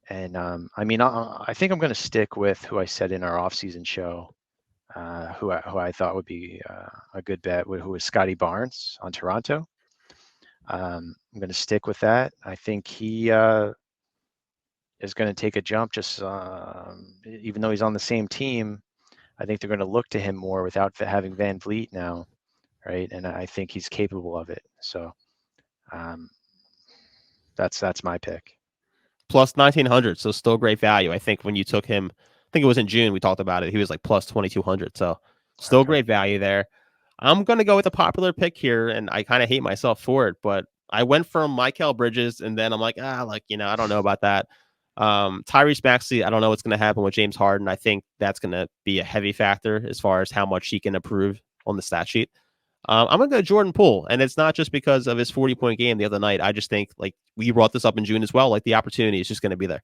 Speaker 2: And I mean, I think I'm going to stick with who I said in our off-season show, who I thought would be a good bet, who was Scotty Barnes on Toronto. I'm going to stick with that. I think he is going to take a jump. Just even though he's on the same team, I think they're going to look to him more without having Van Vliet now, right? And I think he's capable of it. So um, that's my pick.
Speaker 1: Plus 1900, so still great value. I think when you took him, I think it was in June we talked about it. He was like plus 2200, so still
Speaker 2: Okay.
Speaker 1: great value there. I'm gonna go with a popular pick here, and I kind of hate myself for it, but I went from Mikal Bridges, and then I'm like, I don't know about that. Tyrese Maxey, I don't know what's gonna happen with James Harden. I think that's gonna be a heavy factor as far as how much he can improve on the stat sheet. I'm gonna go Jordan Poole, and it's not just because of his 40-point game the other night. I just think like we brought this up in June as well. Like the opportunity is just going to be there.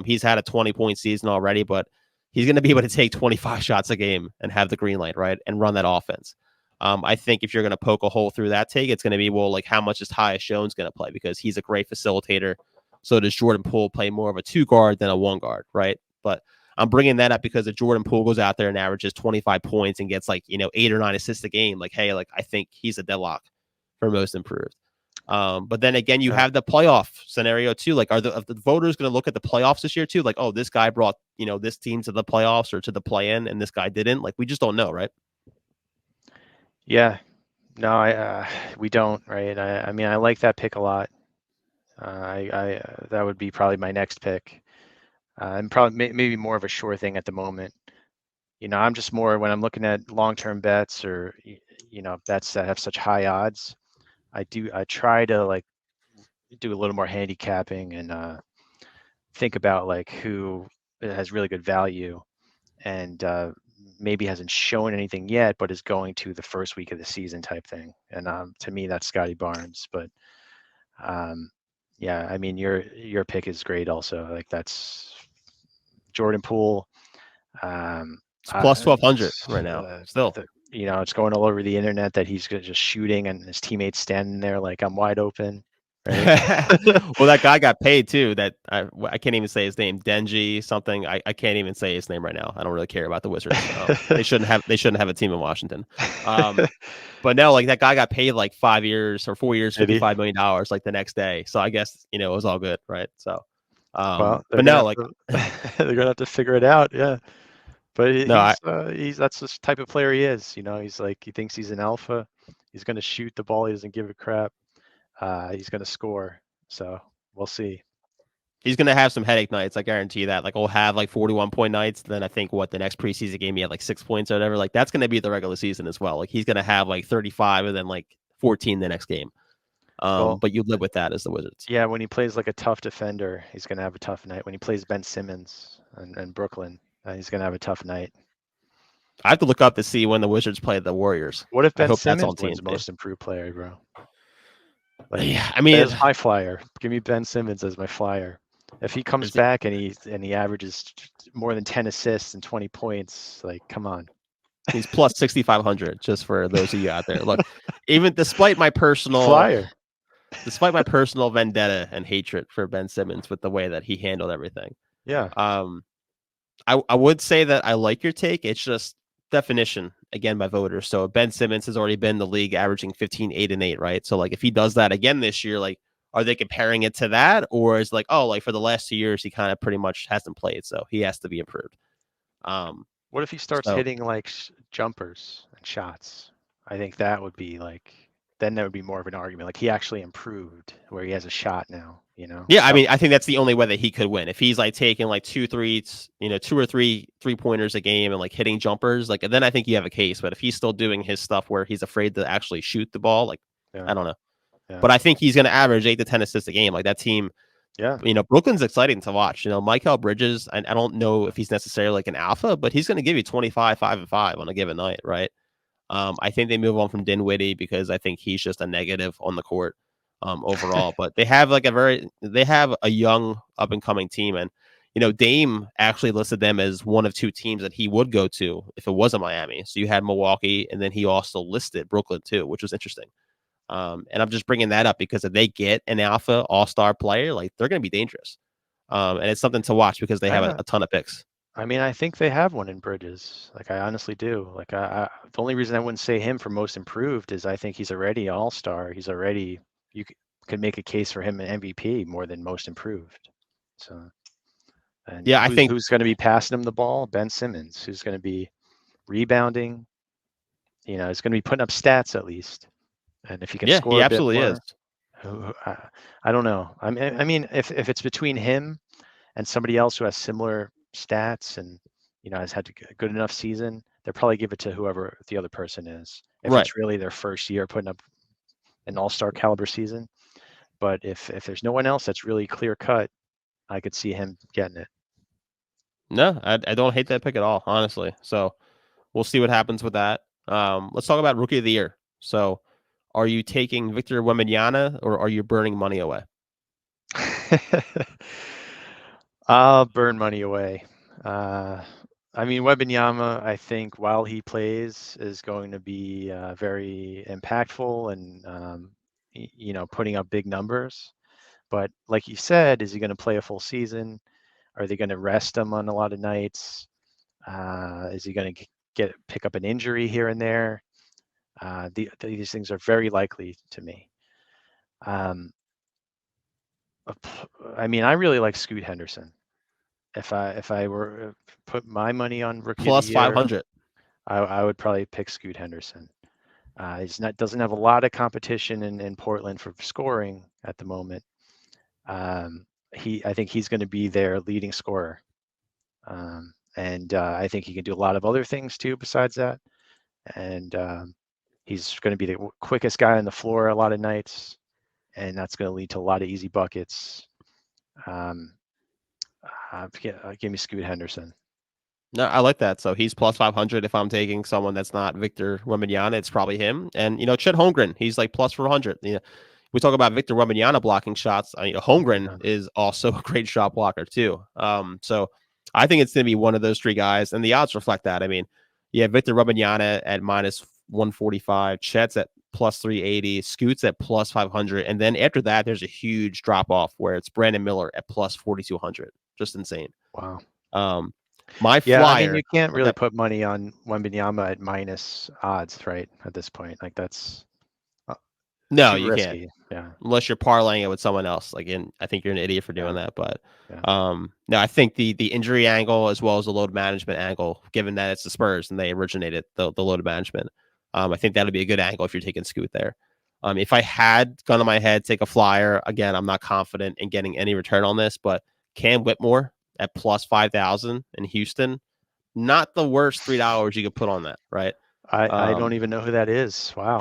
Speaker 1: He's had a 20-point season already, but he's going to be able to take 25 shots a game and have the green light, right, and run that offense. I think if you're going to poke a hole through that take, it's going to be like how much is Tyus Jones going to play because he's a great facilitator. So does Jordan Poole play more of a 2 guard than a 1 guard, right? But I'm bringing that up because if Jordan Poole goes out there and averages 25 points and gets 8 or 9 assists a game, like, hey, like I think he's a deadlock for most improved. But then again, you have the playoff scenario too. Like, are the voters going to look at the playoffs this year too? Like, oh, this guy brought this team to the playoffs or to the play-in, and this guy didn't. Like, we just don't know, right?
Speaker 2: Yeah. No, we don't, right? I mean, I like that pick a lot. That would be probably my next pick, and probably maybe more of a sure thing at the moment. I'm just more when I'm looking at long-term bets or bets that have such high odds. I try to like do a little more handicapping and think about like who has really good value and maybe hasn't shown anything yet, but is going to the first week of the season type thing. And to me, that's Scotty Barnes. But um, yeah, I mean, your pick is great. Also, like that's Jordan Poole.
Speaker 1: It's plus 1200
Speaker 2: It's,
Speaker 1: right now. Still,
Speaker 2: it's going all over the internet that he's just shooting and his teammates standing there like I'm wide open. Right.
Speaker 1: well, that guy got paid too. That I can't even say his name, Denji something. I can't even say his name right now. I don't really care about the Wizards. They shouldn't have a team in Washington. But no, like that guy got paid like 5 years or 4 years, $55 million like the next day. So I guess it was all good, right? So,
Speaker 2: Well,
Speaker 1: but no, like
Speaker 2: they're gonna have to figure it out. Yeah. But
Speaker 1: no,
Speaker 2: he's that's the type of player he is. He's like he thinks he's an alpha. He's going to shoot the ball. He doesn't give a crap. He's going to score. So we'll see.
Speaker 1: he's gonna have some headache nights. I guarantee that. Like, he'll have like 41-point nights. Then I think the next preseason game he had like 6 points or whatever. Like, that's gonna be the regular season as well. Like, he's gonna have like 35 and then like 14 the next game.
Speaker 2: Well,
Speaker 1: But you live with that as the Wizards.
Speaker 2: yeah, when he plays like a tough defender, he's going to have a tough night. When he plays Ben Simmons and Brooklyn, he's going to have a tough night.
Speaker 1: I have to look up to see when the Wizards play the Warriors.
Speaker 2: What if
Speaker 1: I
Speaker 2: Ben
Speaker 1: hope that's on
Speaker 2: Simmons wins
Speaker 1: TNT.
Speaker 2: most improved player, bro? Like,
Speaker 1: Yeah, I mean,
Speaker 2: there's my flyer. Give me Ben Simmons as my flyer. If he comes
Speaker 1: there's the,
Speaker 2: back and he averages more than 10 assists and 20 points, like, come on.
Speaker 1: he's plus 6,500. Just for those of you out there, look, even despite my personal
Speaker 2: Flyer.
Speaker 1: vendetta and hatred for Ben Simmons with the way that he handled everything,
Speaker 2: Yeah.
Speaker 1: um, I would say that I like your take. It's just definition again by voters. So Ben Simmons has already been in the league averaging 15, 8, and 8, right? So like if he does that again this year, like are they comparing it to that? Or is like, oh, like for the last 2 years, he kind of pretty much hasn't played. So he has to be improved. Um,
Speaker 2: What if he starts
Speaker 1: so
Speaker 2: hitting like jumpers and shots? I think that would be like, then there would be more of an argument. Like he actually improved where he has a shot now,
Speaker 1: yeah, I
Speaker 2: So
Speaker 1: mean, I think that's the only way that he could win. If he's like taking like 2 threes, 2 or 3 3-pointers a game and like hitting jumpers, like then I think you have a case. But if he's still doing his stuff where he's afraid to actually shoot the ball, like
Speaker 2: yeah,
Speaker 1: I don't know.
Speaker 2: yeah,
Speaker 1: But I think he's going to average 8 to 10 assists a game. Like that team,
Speaker 2: yeah.
Speaker 1: Brooklyn's exciting to watch. Michael Bridges, I don't know if he's necessarily like an alpha, but he's going to give you 25, 5 and 5 on a given night, right? I think they move on from Dinwiddie because I think he's just a negative on the court overall. But they have a young up and coming team, and Dame actually listed them as one of two teams that he would go to if it wasn't Miami. So you had Milwaukee, and then he also listed Brooklyn too, which was interesting. And I'm just bringing that up because if they get an alpha all-star player, like they're going to be dangerous. And it's something to watch because they have
Speaker 2: Yeah.
Speaker 1: a ton of picks.
Speaker 2: I mean, I think they have one in Bridges. Like, I honestly do. Like, the only reason I wouldn't say him for most improved is I think he's already an all-star. He's already, could make a case for him an MVP more than most improved. So, and
Speaker 1: Yeah, I think.
Speaker 2: who's going to be passing him the ball? Ben Simmons. Who's going to be rebounding? He's going to be putting up stats at least. And if he can
Speaker 1: Yeah,
Speaker 2: score
Speaker 1: he
Speaker 2: a bit
Speaker 1: absolutely is.
Speaker 2: more, I don't know. I mean, if it's between him and somebody else who has similar stats and has had a good enough season, they'll probably give it to whoever the other person is. If
Speaker 1: Right.
Speaker 2: it's really their first year putting up an all-star caliber season. But if there's no one else that's really clear cut, I could see him getting it.
Speaker 1: No, I don't hate that pick at all, honestly. So we'll see what happens with that. Let's talk about rookie of the year. So, are you taking Victor Wembanyama or are you burning money away?
Speaker 2: I'll burn money away. I mean, Wembanyama, I think while he plays is going to be very impactful and putting up big numbers. But like you said, is he going to play a full season? Are they going to rest him on a lot of nights? Is he going to pick up an injury here and there? These things are very likely to me. Um, I mean, I really like Scoot Henderson. If I were put my money on rookie of the
Speaker 1: Plus
Speaker 2: year,
Speaker 1: 500.
Speaker 2: I would probably pick Scoot Henderson. He's doesn't have a lot of competition in Portland for scoring at the moment. I think he's going to be their leading scorer, and I think he can do a lot of other things too besides that. And he's going to be the quickest guy on the floor a lot of nights, and that's going to lead to a lot of easy buckets. Give me Scoot Henderson.
Speaker 1: No, I like that. So he's plus 500. If I'm taking someone that's not Victor Wembanyama, it's probably him. And Chet Holmgren, he's like plus 400. We talk about Victor Wembanyama blocking shots. Holmgren
Speaker 2: Yeah.
Speaker 1: is also a great shot blocker too. So I think it's going to be one of those three guys, and the odds reflect that. I mean, yeah, Victor Wembanyama at minus 145, Chet's at plus 380, Scoots at plus 500, and then after that, there's a huge drop off where it's Brandon Miller at plus 4200. Just insane.
Speaker 2: Wow.
Speaker 1: Um, my
Speaker 2: Yeah, I mean,
Speaker 1: flyer
Speaker 2: you can't
Speaker 1: at
Speaker 2: really
Speaker 1: that.
Speaker 2: put money on Wembanyama at minus odds, right? At this point, like that's uh,
Speaker 1: No,
Speaker 2: too
Speaker 1: you can't.
Speaker 2: risky. Yeah,
Speaker 1: Unless you're parlaying it with someone else. Like, I think you're an idiot for doing
Speaker 2: yeah,
Speaker 1: that. But
Speaker 2: yeah.
Speaker 1: no, I think the injury angle as well as the load management angle, given that it's the Spurs and they originated the load management, I think that'll be a good angle if you're taking Scoot there. If I had gun on my head, take a flyer again. I'm not confident in getting any return on this, but Cam Whitmore at plus 5,000 in Houston, not the worst $3 you could put on that, right?
Speaker 2: I don't even know who that is. Wow.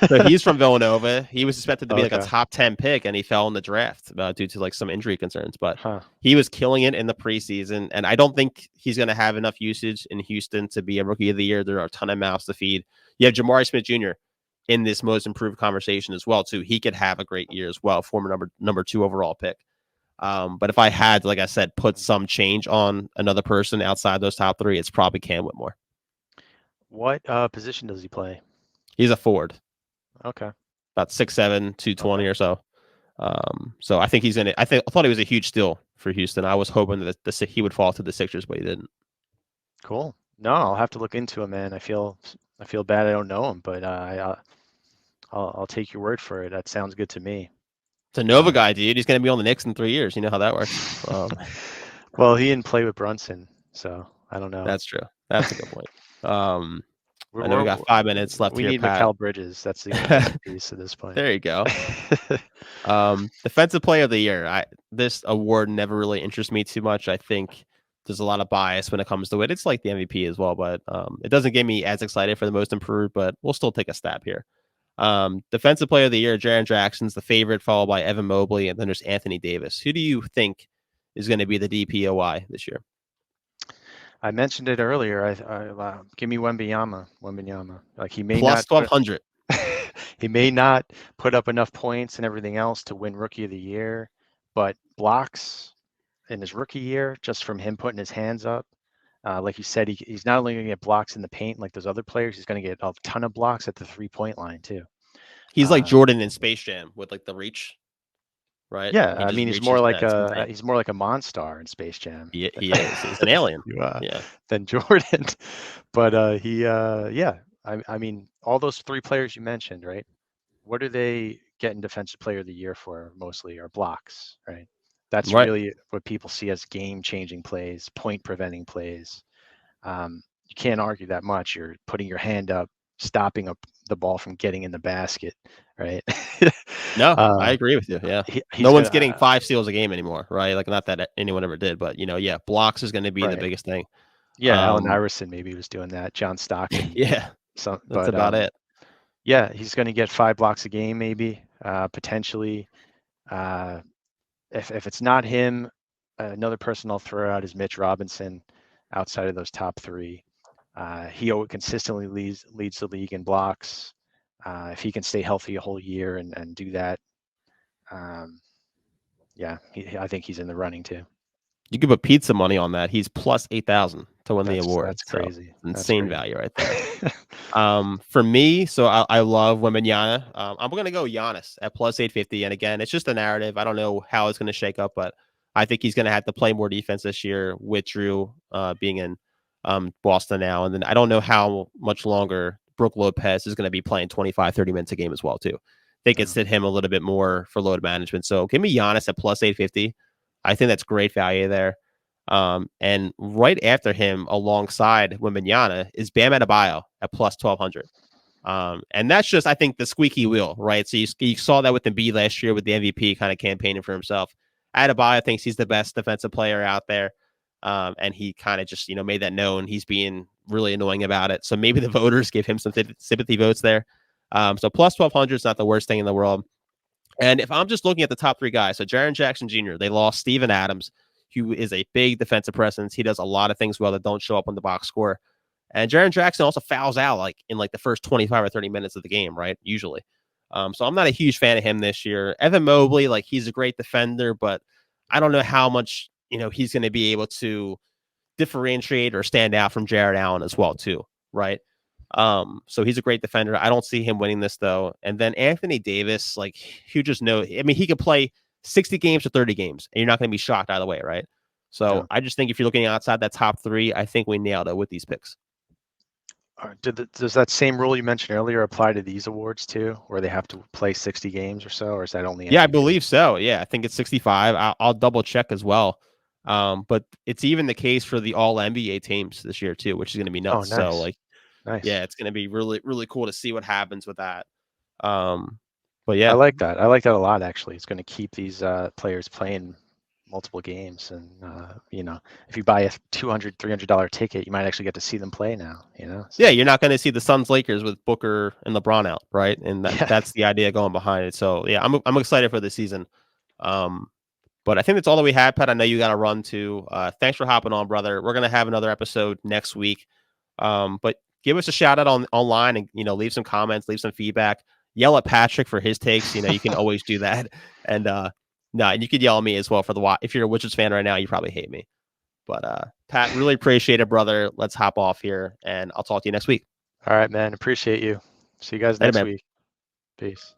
Speaker 1: So he's from Villanova. He was expected to be like a
Speaker 2: Okay.
Speaker 1: top 10 pick, and he fell in the draft due to like some injury concerns. But
Speaker 2: Huh.
Speaker 1: he was killing it in the preseason, and I don't think he's going to have enough usage in Houston to be a rookie of the year. There are a ton of mouths to feed. You have Jamari Smith Jr. in this most improved conversation as well too. He could have a great year as well, former number 2 overall pick. But if I had to, like I said, put some change on another person outside those top 3, it's probably Cam Whitmore.
Speaker 2: What position does he play?
Speaker 1: He's a forward,
Speaker 2: Okay.
Speaker 1: about 6'7", 220
Speaker 2: Okay.
Speaker 1: or so. So I think he's in it. I thought he was a huge steal for Houston. I was hoping that he would fall to the Sixers, but he didn't.
Speaker 2: Cool. No, I'll have to look into him, man. I feel bad I don't know him, but I'll take your word for it. That sounds good to me.
Speaker 1: It's a Nova guy, dude. He's going to be on the Knicks in 3 years. You know how that works.
Speaker 2: Well, he didn't play with Brunson, so I don't know.
Speaker 1: That's true. That's a good point. I know we
Speaker 2: We're,
Speaker 1: got 5 minutes left
Speaker 2: we
Speaker 1: here,
Speaker 2: need
Speaker 1: Pat.
Speaker 2: Mikal Bridges. That's the only missing piece at this point.
Speaker 1: There you go. Defensive Player of the Year. This award never really interests me too much. I think there's a lot of bias when it comes to it. It's like the MVP as well, but it doesn't get me as excited for the most improved, but we'll still take a stab here. Defensive Player of the Year, Jaren Jackson's the favorite, followed by Evan Mobley, and then there's Anthony Davis. Who do you think is going to be the DPOY this year?
Speaker 2: I mentioned it earlier. Give me Wembanyama. Like he may
Speaker 1: Plus
Speaker 2: not
Speaker 1: 1,200.
Speaker 2: he may not put up enough points and everything else to win Rookie of the Year, but blocks in his rookie year, just from him putting his hands up. Like you said, he's not only going to get blocks in the paint like those other players, he's going to get a ton of blocks at the 3-point line too.
Speaker 1: He's like Jordan in Space Jam with like the reach, right?
Speaker 2: Yeah,
Speaker 1: He
Speaker 2: I
Speaker 1: just
Speaker 2: mean,
Speaker 1: reaches.
Speaker 2: he's more like a Monstar in Space Jam.
Speaker 1: He is. He's an alien. Yeah.
Speaker 2: Than Jordan, but yeah. I mean, all those 3 players you mentioned, right? What are they getting Defensive Player of the Year for? Mostly are blocks, right? That's
Speaker 1: Right.
Speaker 2: really what people see as game-changing plays, point-preventing plays. You can't argue that much. You're putting your hand up, stopping the ball from getting in the basket, right?
Speaker 1: No, I agree with you. Yeah. No one's getting 5 steals a game anymore, right? Like, not that anyone ever did, but, yeah, blocks is going to be the biggest thing.
Speaker 2: Yeah, Allen Iverson maybe was doing that. John Stockton.
Speaker 1: Yeah, that's about it.
Speaker 2: Yeah, he's going to get 5 blocks a game, maybe, potentially. If it's not him, another person I'll throw out is Mitch Robinson. Outside of those top 3, he consistently leads the league in blocks. If he can stay healthy a whole year and do that, yeah, I think he's in the running too.
Speaker 1: You could put pizza money on that. He's plus 8,000 to win the award.
Speaker 2: That's crazy.
Speaker 1: So, insane value right there. For me, so I love Wembanyama. I'm going to go Giannis at plus 850. And again, it's just a narrative. I don't know how it's going to shake up, but I think he's going to have to play more defense this year with Drew being in Boston now. And then I don't know how much longer Brook Lopez is going to be playing 25, 30 minutes a game as well, too. They could sit him a little bit more for load management. So give me Giannis at plus 850. I think that's great value there. And right after him, alongside Wembanyama, is Bam Adebayo at plus 1,200. And that's just, I think, the squeaky wheel, right? So you saw that with Embiid last year with the MVP kind of campaigning for himself. Adebayo thinks he's the best defensive player out there. And he kind of just, made that known. He's being really annoying about it. So maybe the voters give him some sympathy votes there. So plus 1,200 is not the worst thing in the world. And if I'm just looking at the top 3 guys, so Jaren Jackson Jr., they lost Steven Adams, who is a big defensive presence. He does a lot of things well that don't show up on the box score. And Jaren Jackson also fouls out in the first 25 or 30 minutes of the game, right? Usually. So I'm not a huge fan of him this year. Evan Mobley, he's a great defender, but I don't know how much, he's going to be able to differentiate or stand out from Jared Allen as well, too, right? So he's a great defender. I don't see him winning this though. And then Anthony Davis, you just know, I mean, he could play 60 games or 30 games, and you're not going to be shocked either way, right? So I just think if you're looking outside that top 3, I think we nailed it with these picks.
Speaker 2: Does that same rule you mentioned earlier apply to these awards too, where they have to play 60 games or so, or is that only?
Speaker 1: Yeah, MVP? I believe so. Yeah, I think it's 65. I'll double check as well. But it's even the case for the all NBA teams this year too, which is going to be nuts.
Speaker 2: Oh, nice.
Speaker 1: So
Speaker 2: nice.
Speaker 1: Yeah, it's going to be really, really cool to see what happens with that. But yeah,
Speaker 2: I like that. I like that a lot. Actually, it's going to keep these players playing multiple games, and if you buy a $200, $300 ticket, you might actually get to see them play now. So.
Speaker 1: Yeah, you're not going to see the Suns Lakers with Booker and LeBron out, right? And that's the idea going behind it. So yeah, I'm excited for the season. But I think that's all that we had, Pat. I know you got to run too. Thanks for hopping on, brother. We're gonna have another episode next week. But give us a shout out online and leave some comments, leave some feedback. Yell at Patrick for his takes. You can always do that. And no, and you could yell at me as well for the if you're a Wizards fan right now, you probably hate me. But Pat, really appreciate it, brother. Let's hop off here, and I'll talk to you next week.
Speaker 2: All right, man. Appreciate you. See you guys
Speaker 1: Later,
Speaker 2: next
Speaker 1: man.
Speaker 2: week. Peace.